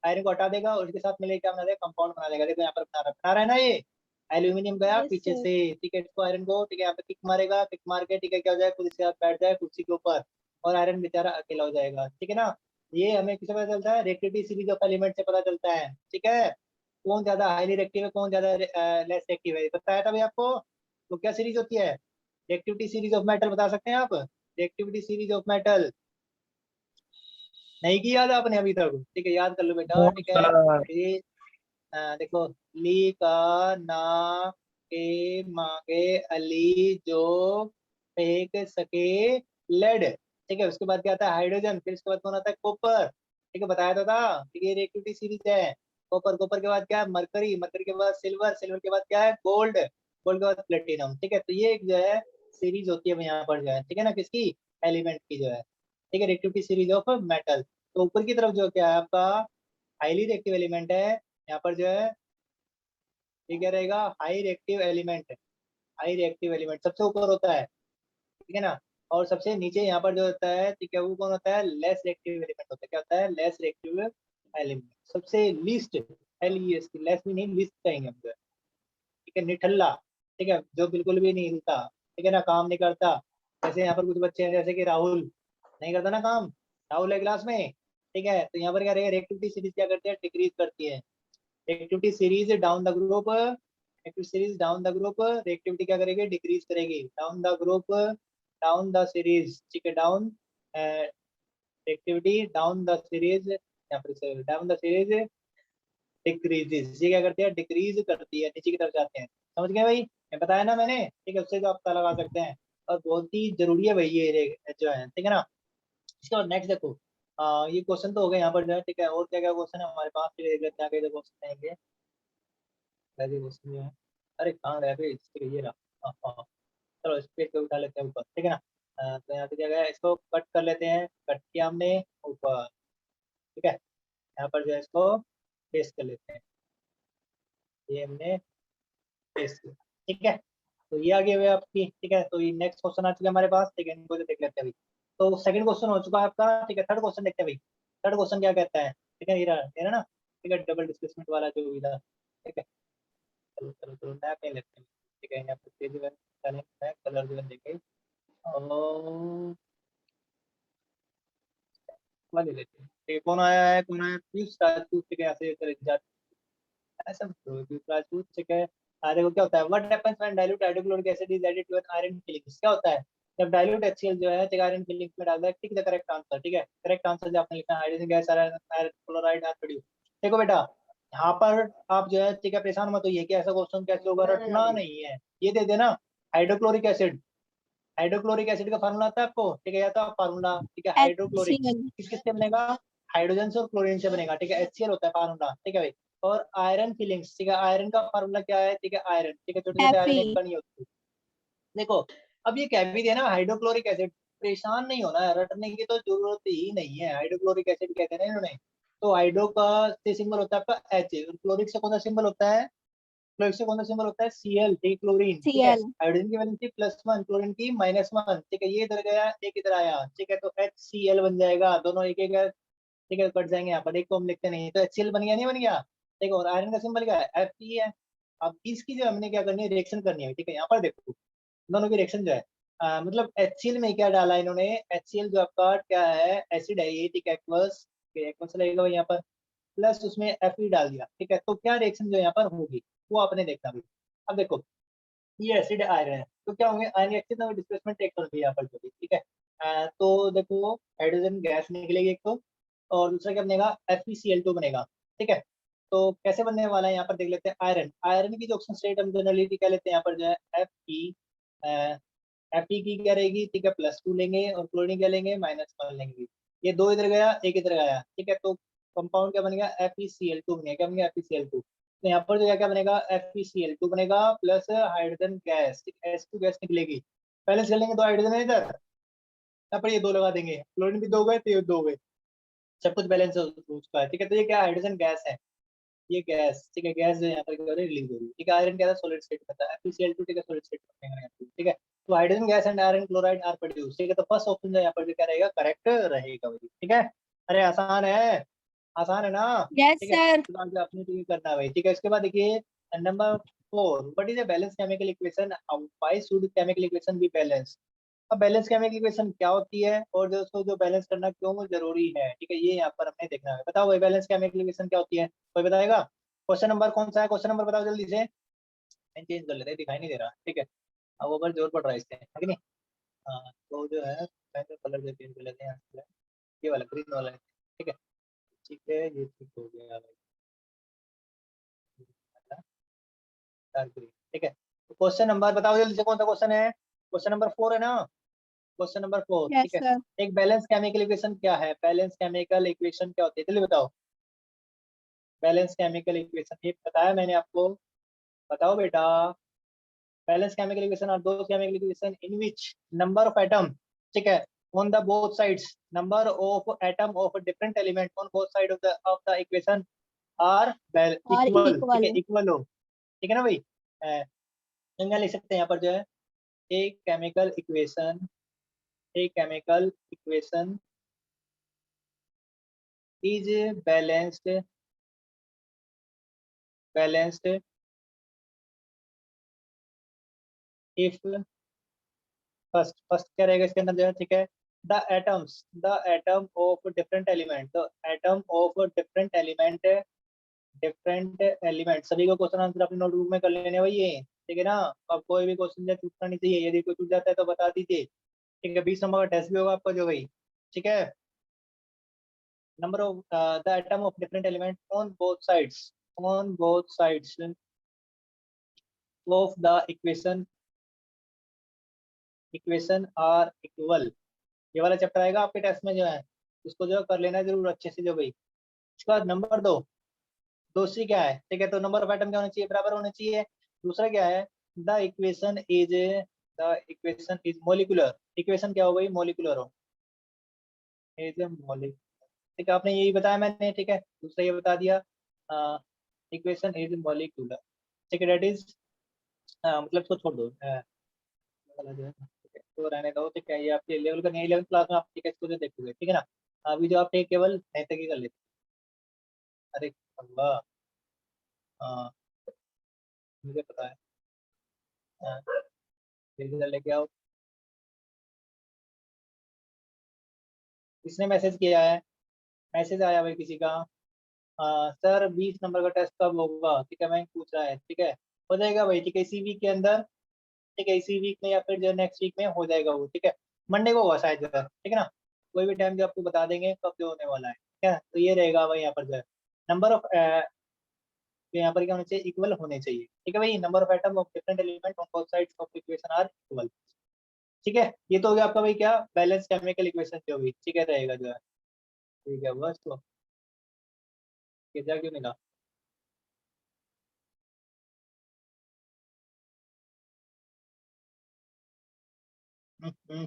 Speaker 1: आयरन को हटा देगा, और इसके साथ मिलकर क्या बना देगा, कंपाउंड बना देगा, देखो यहाँ पर बना रहा है ना ये, एल्यूमिनियम गया
Speaker 2: Yes,
Speaker 1: पीछे
Speaker 2: sir.
Speaker 1: से, ठीक है, इसको आयरन को, ठीक है, यहाँ पे किक मारेगा, किक मार के, ठीक है, क्या हो जाएगा, खुद इसके साथ बैठ जाए कुर्सी के ऊपर, और आयरन बेचारा अकेला हो जाएगा, ठीक है ना। ये हमें किससे पता चलता है, रिएक्टिविटी सीरीज ऑफ एलिमेंट से पता चलता है, ठीक है, कौन ज्यादा हाईली रिएक्टिव है, कौन ज्यादा लेस रिएक्टिव है, बताया था भाई आपको। तो क्या सीरीज होती है, रिएक्टिविटी सीरीज ऑफ मेटल, बता सकते हैं आप, रिएक्टिविटी सीरीज ऑफ मेटल, नहीं की याद आपने अभी तक, ठीक है, याद कर लो बेटा, ठीक है, ये देखो, ली का ना के मांगे अली जो फेंक सके लेड, ठीक है, उसके बाद क्या आता है, हाइड्रोजन, फिर उसके बाद कौन आता है, कॉपर, ठीक है, बताया तो था, ठीक है, रिएक्टिविटी सीरीज है, कॉपर, कॉपर के बाद क्या है, मरकरी, मरकरी के बाद सिल्वर, सिल्वर के बाद क्या है, गोल्ड, गोल्ड के बाद प्लेटिनम, ठीक है, तो ये एक जो है सीरीज होती है यहाँ पर जो है, ठीक है ना, किसकी, एलिमेंट की जो है, ठीक है, रिएक्टिविटी सीरीज ऑफ मेटल। तो ऊपर की तरफ जो क्या है आपका हाईली रिएक्टिव एलिमेंट है, यहाँ पर जो है ये क्या रहेगा, high reactive element, high reactive element सबसे ऊपर होता है, ठीक है ना, और सबसे नीचे यहाँ पर जो होता है, ठीक है, वो कौन होता है, लेस रिएक्टिव एलिमेंट होता है, क्या होता है, लेस रिएक्टिव एलिमेंट, सबसे लीस्ट, LES, लेस भी नहीं, लीस्ट कहेंगे हम जो है, ठीक है, निठल्ला, ठीक है, जो बिल्कुल भी नहीं हिलता, ठीक है ना, काम नहीं करता, जैसे यहाँ पर कुछ बच्चे हैं जैसे कि राहुल, नहीं करता ना काम, राहुल है क्लास में, ठीक है, तो यहाँ पर क्या रहेगा, रिएक्टिविटी सीरीज क्या करती है, डिक्रीज करती है, activity series down the group, activity series down the group, reactivity क्या करेगी, डिक्रीज करेगी, down the group, down the series, ठीक है, down activity down the series, यहाँ पर डाउन द सीरीज डिक्रीजेस, ये क्या करती है, डिक्रीज करती है, नीचे की तरफ जाते हैं, समझ गए भाई, मैं बताया ना मैंने, ठीक है, उससे जो आप पता लगा सकते हैं, और बहुत ही जरूरी है भाई ये जो है, ठीक है ना। इसके बाद नेक्स्ट देखो, ये क्वेश्चन तो हो गए यहाँ पर जो है, ठीक है, और क्या क्या क्वेश्चन है हमारे पास, फिर देख लेते हैं आगे जो क्वेश्चन आएंगे, वैसे क्वेश्चन जो है, अरे कहाँ गया फिर, ठीक है, ये रहा, हाँ, चलो इस पेज पे उठा लेते हैं ऊपर, ठीक है ना, तो यहाँ से क्या गया, इसको कट कर लेते हैं, कट किया हमने ऊपर, ठीक है, यहाँ पर जो है इसको पेस्ट कर लेते हैं, ये हमने पेस्ट किया, ठीक है, तो ये आगे हुए आपकी, ठीक है, तो ये नेक्स्ट क्वेश्चन आ चुका है हमारे पास, ठीक है, इनको देख लेते हैं अभी। तो सेकंड क्वेश्चन हो चुका है आपका, ठीक है, थर्ड क्वेश्चन देखते हैं भाई, थर्ड क्वेश्चन क्या कहता है, ठीक है, ये रहा ना, ठीक है, डबल डिस्प्लेसमेंट वाला जो भी था, ठीक है। चलो चलो चलो नया पेन लेते हैं। ठीक है, यहाँ पे पेज जो है कलर जो है देखे और वाले लेते हैं। ठीक है, कौन आया है, कौन आया, पीयूष राजपूत। ठीक है, ऐसे ऐसा पीयूष राजपूत। ठीक है, देखो क्या होता है, what happens when dilute hydrochloric acid is added to an iron filings. क्या होता है जब डाइल्यूट HCl जो है ठीक आयरन फिलिंग्स में डालता है। Tick the correct answer. ठीक है, करेक्ट आंसर जो आपने लिखा है hydrogen gas iron chloride are produce. देखो बेटा, यहाँ पर आप जो है ठीक है परेशान मत होइए कि ऐसा क्वेश्चन कैसे होगा, रटना नहीं है। ये दे देना हाइड्रोक्लोरिक एसिड, हाइड्रोक्लोरिक एसिड का फार्मूला आता है आपको। ठीक है, या तो आप फार्मूला ठीक है हाइड्रोक्लोरिक
Speaker 2: HCl।
Speaker 1: किस किससे बनेगा, हाइड्रोजन से और क्लोरीन से बनेगा। ठीक है, HCl होता है फार्मूला। ठीक है भाई, और आयरन फिलिंग्स। ठीक है, आयरन का फार्मूला क्या है, ठीक है आयरन। ठीक है, छोटे छोटे आयरन एक
Speaker 2: Fe।
Speaker 1: का नहीं होती। देखो, अब ये कह भी देना हाइड्रोक्लोरिक एसिड, परेशान नहीं होना है, रटने की तो जरूरत ही नहीं है। हाइड्रोक्लोरिक एसिड कहते हैं ना इन्होंने। तो हाइड्रो का से सिंबल होता है आपका H, और क्लोरिक से कौन सा सिंबल होता है, क्लोरीन से कौन सा सिंबल होता है Cl। ठीक, क्लोरीन। ठीक है,
Speaker 2: Cl।
Speaker 1: हाइड्रोजन की वैलेंसी +1, क्लोरीन की -1। ठीक है, ये इधर गया एक इधर आया। ठीक है, तो HCl बन जाएगा, दोनों एक एक है। ठीक है, कट जाएंगे यहाँ पर, एक को हम लिखते नहीं, तो HCl बन गया, नहीं बन गया। ठीक है, और आयरन का सिंबल क्या है, Fe है। अब इसकी जो हमने क्या करनी है, रिएक्शन करनी है। ठीक है, यहाँ पर देखो दोनों की रिएक्शन जो है मतलब HCl में क्या डाला इन्होंने, HCl जो आपका क्या है एसिड है ये। ठीक है, एक्वस, एक्वस लगेगा भाई यहाँ पर, प्लस उसमें Fe डाल दिया। ठीक है, तो क्या रिएक्शन जो यहाँ पर होगी वो आपने देखना भी। अब देखो, ये एसिड आयरन है तो क्या होंगे, आयन रिएक्शन में डिस्प्लेसमेंट टेक होगी यहाँ पर जो भी। ठीक है, तो देखो हाइड्रोजन गैस निकलेगी एक तो, और दूसरा क्या बनेगा, FeCl2 बनेगा। ठीक है, तो कैसे बनने वाला है यहाँ पर देख लेते हैं। आयरन, आयरन की जो ऑक्सीजन स्टेट हम जनरली क्या लेते हैं यहाँ पर जो है Fe की क्या रहेगी, ठीक है +2 लेंगे, और क्लोरीन क्या लेंगे, -1 लेंगे। ये दो इधर गया, एक इधर गया। ठीक है, तो कंपाउंड क्या बनेगा, FeCl2 बनेगा। क्या बनेगा, FeCl2। तो यहाँ पर जो है क्या बनेगा, FeCl2 बनेगा प्लस हाइड्रोजन गैस। ठीक है, H2 गैस निकलेगी। बैलेंस कर लेंगे, दो हाइड्रोजन है इधर, यहाँ पर ये दो लगा देंगे, क्लोरीन भी दो गए तो ये दो गए, सब कुछ बैलेंस हो चुका है। ठीक है, तो ये क्या हाइड्रोजन गैस है, ये गैस। ठीक है, गैस जो यहाँ पर क्या हो रही है, रिलीज हो रही है। ठीक है, आयरन क्या था, सॉलिड स्टेट में था, FeCl2 ठीक है सॉलिड स्टेट में। ठीक है, तो hydrogen gas and iron chloride are produce. ठीक है, तो फर्स्ट ऑप्शन जो यहाँ पर जो क्या रहेगा, करेक्ट रहेगा भाई। ठीक है, अरे आसान है, आसान है ना।
Speaker 2: Yes
Speaker 1: ठीक है,
Speaker 2: sir।
Speaker 1: उसके बाद जो आपने तो ये करना है भाई। ठीक है, इसके बाद देखिए number 4, what is a balance chemical equation, why should chemical equation be balance. अब बैलेंस केमिकल इक्वेशन क्या होती है, और जो उसको जो बैलेंस करना क्यों जरूरी है। ठीक है, ये यहाँ पर हमने देखना है। बताओ भाई बैलेंस केमिकल इक्वेशन क्या होती है, कोई बताएगा। क्वेश्चन नंबर कौन सा है, क्वेश्चन नंबर बताओ जल्दी से। चेंज कर लेते हैं, दिखाई नहीं दे रहा। ठीक है, अब ऊपर जोर पड़ रहा है इससे, है कि नहीं। हाँ, तो जो है कलर जो चेंज कर लेते हैं, ये वाला ग्रीन वाला है। ठीक है, ठीक है, ये ठीक हो गया भाई, डार्क ग्रीन। ठीक है, तो क्वेश्चन नंबर बताओ जल्दी से, कौन सा क्वेश्चन है, क्वेश्चन नंबर 4 है ना, क्वेश्चन नंबर 4।
Speaker 2: Yes
Speaker 1: ठीक है,
Speaker 2: sir।
Speaker 1: एक बैलेंस केमिकल इक्वेशन क्या है, बैलेंस केमिकल इक्वेशन क्या होती है, जल्दी बताओ। बैलेंस केमिकल इक्वेशन ये बताया मैंने आपको, बताओ बेटा। बैलेंस केमिकल इक्वेशन और दो chemical equation in which number of atom, ठीक है, on the both sides, number of atom of different element on both side of the equation are
Speaker 2: और
Speaker 1: इक्वल। ठीक है,
Speaker 2: equal।
Speaker 1: इक्वल हो। ठीक है ना भाई, यहाँ लिख सकते हैं यहाँ पर जो है, ए chemical equation, A chemical equation is balanced, balanced if, first first क्या रहेगा इसके अंदर जो है, ठीक है, the atoms, the atom of different element, तो एटम ऑफ डिफरेंट एलिमेंट सभी को क्वेश्चन आंसर अपने नोटबुक में कर लेने भाई ये। ठीक है ना, अब कोई भी क्वेश्चन जो छूटना नहीं चाहिए, यदि कोई छूट जाता है तो बता दीजिए। ठीक है, 20 नंबर का टेस्ट भी होगा आपका जो भाई। ठीक है, number of the atom of different element on both sides, on both sides of the equation, equation are equal. ये वाला चैप्टर आएगा आपके टेस्ट में जो है, इसको जो कर लेना है जरूर अच्छे से जो भाई। इसके बाद नंबर 2, दूसरी क्या है, ठीक है, तो नंबर ऑफ एटम क्या होना चाहिए, बराबर होना चाहिए। दूसरा क्या है, the equation is, the equation is molecular, equation क्या हो गई, मोलिकुलर हो, इज मोलिकुलर। ठीक है, आपने यही बताया मैंने। ठीक है, दूसरा ये बता दिया, इक्वेशन इज मोलिकुलर। ठीक है, डेट इज मतलब इसको छोड़ दो, वाला जो है ना, ठीक है, तो रहने दो। ठीक है, ये आपके लेवल का नहीं, 11th क्लास में आप ठीक है इसको जो देखोगे। ठीक है ना, अभी जो आप केवल 9 तक ही कर लेते हैं। अरे अल्लाह, हाँ मुझे पता है। हाँ, इधर लेके आओ। किसने मैसेज किया है? मैसेज आया भाई किसी का। सर 20 नंबर का टेस्ट कब होगा? ठीक है, मैं पूछ रहा है। ठीक है, हो जाएगा भाई। ठीक है, इसी वीक के अंदर। ठीक है, इसी वीक में या फिर जो नेक्स्ट वीक में हो जाएगा वो। ठीक है, मंडे को होगा शायद जो है। ठीक है ना, कोई भी टाइम जो आपको बता देंगे कब जो होने वाला है। ठीक है, तो ये रहेगा भाई यहाँ पर जो है नंबर ऑफ, यहाँ पर क्या होना चाहिए? इक्वल होने चाहिए। ठीक है भाई, number of atom of different element on both sides of equation are equal. ठीक है, ये तो हो गया आपका भाई क्या, बैलेंस केमिकल इक्वेशन जो भी। ठीक है, रहेगा जो है। ठीक है, बस तो क्या क्यों मिला? हम्म,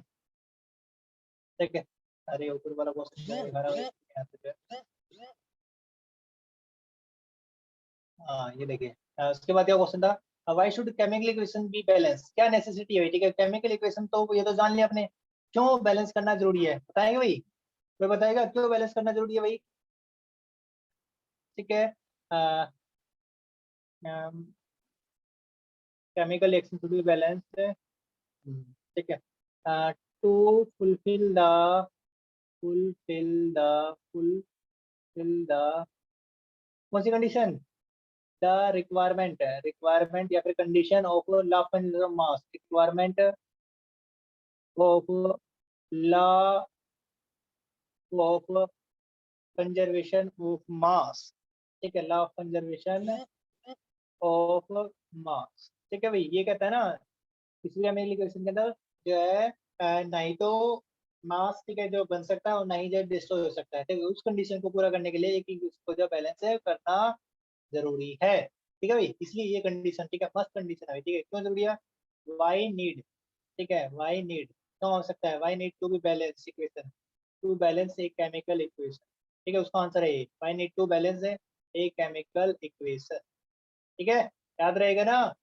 Speaker 1: ठीक है। अरे ऊपर वाला क्वेश्चन दिखा रहा है यहाँ पे जो है। हाँ, ये देखिए। उसके बाद क्या क्वेश्चन था? Why should chemical equation be balance? क्या नेसेसिटी है भाई? ठीक है, केमिकल इक्वेशन तो ये तो जान लिया आपने। क्यों बैलेंस करना जरूरी है बताएंगे भाई? कोई बताएगा क्यों बैलेंस करना जरूरी है भाई? ठीक है, chemical reaction should be balanced. ठीक है, to fulfil the fulfil the fulfil the कौन सी कंडीशन? द रिक्वायरमेंट या फिर condition of law of mass. Requirement of law of conservation of mass. ठीक है, law of conservation of mass. ठीक है भाई, ये कहता है ना, इसलिए मेरे क्वेश्चन के अंदर जो है ना ही तो मास, ठीक है, जो बन सकता है और ना ही जो डिस्ट्रॉय हो सकता है। ठीक है, उस कंडीशन को पूरा करने के लिए एक ही उसको जो बैलेंस है करना जरूरी है। ठीक है भाई, इसलिए ये कंडीशन, ठीक है, मस्ट कंडीशन है भाई। ठीक है, क्यों जरूरी है? Why need. ठीक है, वाई नीड क्यों हो सकता है? Why need to be balance equation, to balance a chemical equation. ठीक है, उसका आंसर है ये, why need to balance a chemical equation. ठीक है, याद रहेगा ना?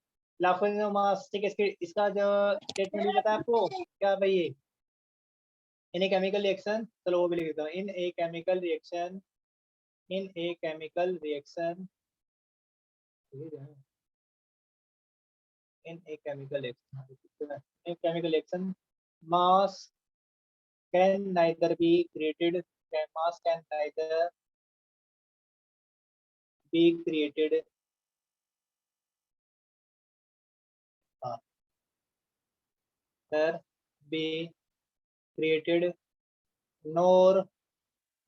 Speaker 1: Laughing mass. ठीक है, इसका जो स्टेटमेंट भी पता है आपको क्या भाई? ये इन ए केमिकल रिएक्शन, चलो वो भी लिख देता हूँ। In a chemical reaction, in a chemical reaction, in a chemical reaction, in chemical reaction mass can neither be created, mass can neither be created, uh, nor be created, nor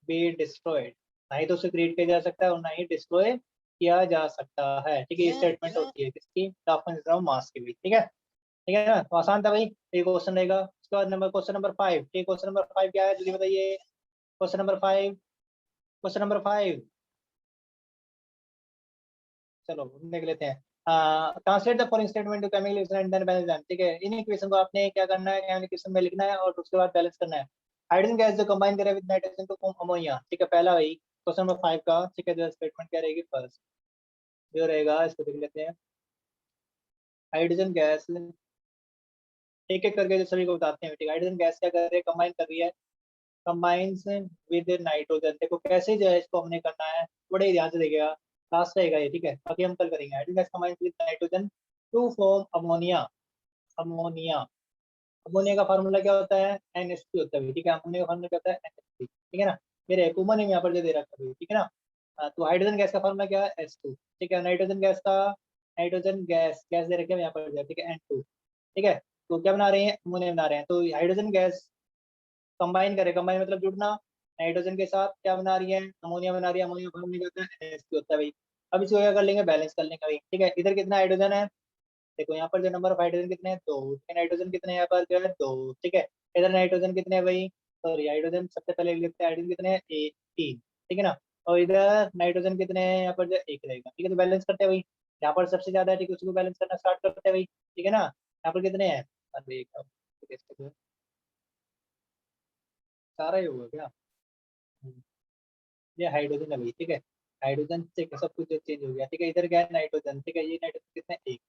Speaker 1: be destroyed। ना ही तो उसे create किया जा सकता है और ना ही destroy किया जा सकता है। ठीक है, ये स्टेटमेंट होती है किसकी? डाफन मास की भी। ठीक है, ठीक है ना, तो आसान था भाई। ये क्वेश्चन रहेगा। उसके बाद नंबर क्वेश्चन नंबर 5। ठीक, क्वेश्चन नंबर 5 क्या है जल्दी बताइए? क्वेश्चन नंबर 5, क्वेश्चन नंबर 5, चलो देख लेते हैं। Translate the following statement to chemical equation and then balance them. ठीक है, इन इक्वेशन को आपने क्या करना है? केमिकल इक्वेशन में लिखना है और उसके बाद बैलेंस करना है। हाइड्रोजन गैस जो कंबाइन करे with nitrogen to form ammonia. ठीक है, पहला वही क्वेश्चन नंबर 5 का। ठीक है, जो स्टेटमेंट क्या रहेगी? फर्स्ट जो रहेगा इसको देख लेते हैं। हाइड्रोजन गैस, एक एक करके जो सभी को बताते हैं। ठीक है, हाइड्रोजन गैस क्या कर रही है? कंबाइन कर रही है, कंबाइंस विद नाइट्रोजन। देखो कैसे जो है इसको हमने करना है, बड़े ही ध्यान से देखिएगा, लास्ट रहेगा ये। ठीक है, बाकी हम कल करेंगे। Hydrogen gas combines with nitrogen to form ammonia. Ammonia, ammonia का फार्मूला क्या होता है? NH3 होता है। ठीक है, अमोनिया का फार्मूला क्या होता है? NH3। ठीक है ना, मेरे कॉमन है यहाँ पर जो दे रखा है। ठीक है ना, तो हाइड्रोजन गैस का फार्मूला क्या है? H2। ठीक है, नाइट्रोजन गैस का, नाइट्रोजन गैस गैस दे रखे हैं यहाँ पर। ठीक है, N2। ठीक है, तो क्या बना रहे हैं? अमोनिया बना रहे हैं। तो हाइड्रोजन गैस कंबाइन करें, कंबाइन मतलब जुड़ना, नाइट्रोजन के साथ क्या बना रही है? अमोनिया बना रही है। अमोनिया फॉर्म नहीं करता है, NH3 होता है भाई। अब इसको क्या कर लेंगे? बैलेंस कर लेंगे भाई। ठीक है, इधर कितना हाइड्रोजन है? देखो यहाँ पर जो नंबर ऑफ हाइड्रोजन कितने हैं? दो। नाइट्रोजन कितने हैं यहाँ पर? जो है दो। ठीक है, इधर नाइट्रोजन कितने हैं भाई? सॉरी, हाइड्रोजन सबसे पहले लिखते हैं। हाइड्रोजन कितने हैं? एक, तीन। ठीक है ना, और इधर नाइट्रोजन कितने हैं? यहाँ पर जो एक रहेगा। ठीक है, तो बैलेंस करते हैं भाई। यहाँ पर सबसे ज्यादा है, ठीक है, उसको बैलेंस करना स्टार्ट करते हैं भाई। ठीक है ना, यहाँ पर कितने हैं? अरे एक, ठीक है, सारा ही होगा क्या? ये हाइड्रोजन है भाई। ठीक है, हाइड्रोजन से सब कुछ चेंज हो गया। ठीक है, इधर क्या है? नाइट्रोजन। ठीक है, ये नाइट्रोजन कितने? एक।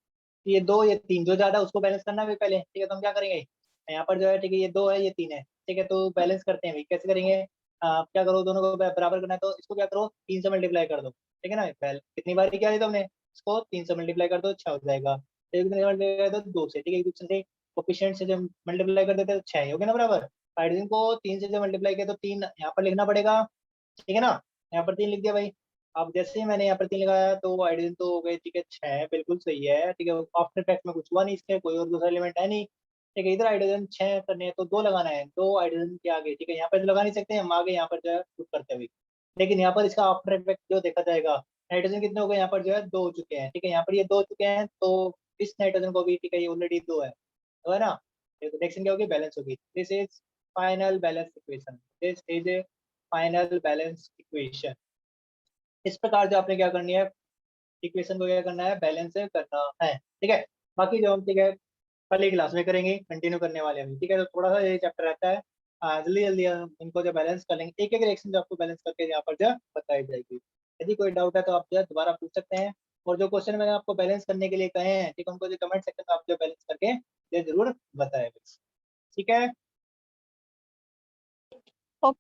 Speaker 1: ये दो, ये तीन, जो ज्यादा उसको बैलेंस करना है पहले। ठीक है, तो हम क्या करेंगे? यहाँ पर जो है, ठीक है, ये दो है, ये तीन है। ठीक है, तो बैलेंस करते हैं भाई। कैसे करेंगे? आप क्या करो, दोनों को बराबर करना है तो इसको क्या करो? 3 से मल्टीप्लाई कर दो। ठीक है ना, पहले कितनी बार किया है तुमने? इसको 3 से मल्टीप्लाई कर दो 6 हो जाएगा, एक से मल्टीप्लाई कर दो 2 से, ठीक है, एक दूसरे से कोफिशिएंट से जब मल्टीप्लाई कर देते हैं तो 6 हो गया ना बराबर। हाइड्रोजन को 3 से जब मल्टीप्लाई किया तो 3 यहाँ पर लिखना पड़ेगा, ठीक है ना, यहाँ पर 3 लिख दिया भाई। अब जैसे ही मैंने यहाँ पर 3 लगाया तो हाइड्रोजन तो हो गए, ठीक है 6 बिल्कुल सही है, ठीक है, आफ्टर इफेक्ट में कुछ हुआ नहीं, इसके कोई और दूसरा एलिमेंट है नहीं, ठीक है, इधर हाइड्रोजन 6 करने हैं तो 2 लगाना है, 2 हाइड्रोजन के आगे, ठीक है, यहाँ पर तो लगा नहीं सकते हम आगे यहाँ पर जो है पुट करते हुए, लेकिन यहाँ पर इसका आफ्टर इफेक्ट जो देखा जाएगा, नाइट्रोजन कितने हो गए यहाँ पर जो है 2 हो चुके हैं, ठीक है, यहाँ पर ये 2 हो चुके हैं तो इस नाइट्रोजन को भी, ठीक है, ये ऑलरेडी 2 है, तो है ना, रिएक्शन क्या होगी, बैलेंस होगी, this is final balance equation, this is A final balance equation. इस प्रकार जो आपने क्या करनी है, इक्वेशन को क्या करना है, बैलेंस करना है, ठीक है, बाकी जो हम, ठीक है, कल ही क्लास में करेंगे, कंटिन्यू करने वाले हैं, ठीक है, तो थोड़ा सा ये चैप्टर रहता है, जल्दी जल्दी हम इनको जो बैलेंस कर लेंगे, एक एक रिएक्शन जो आपको बैलेंस करके यहाँ पर जो बताई जाएगी। यदि कोई डाउट है तो आप जो दोबारा पूछ सकते हैं, और जो क्वेश्चन मैंने आपको बैलेंस करने के लिए कहे हैं, ठीक है, उनको जो कमेंट सेक्शन में आप जो बैलेंस करके ये जरूर बताएं, ठीक है।
Speaker 2: ओके।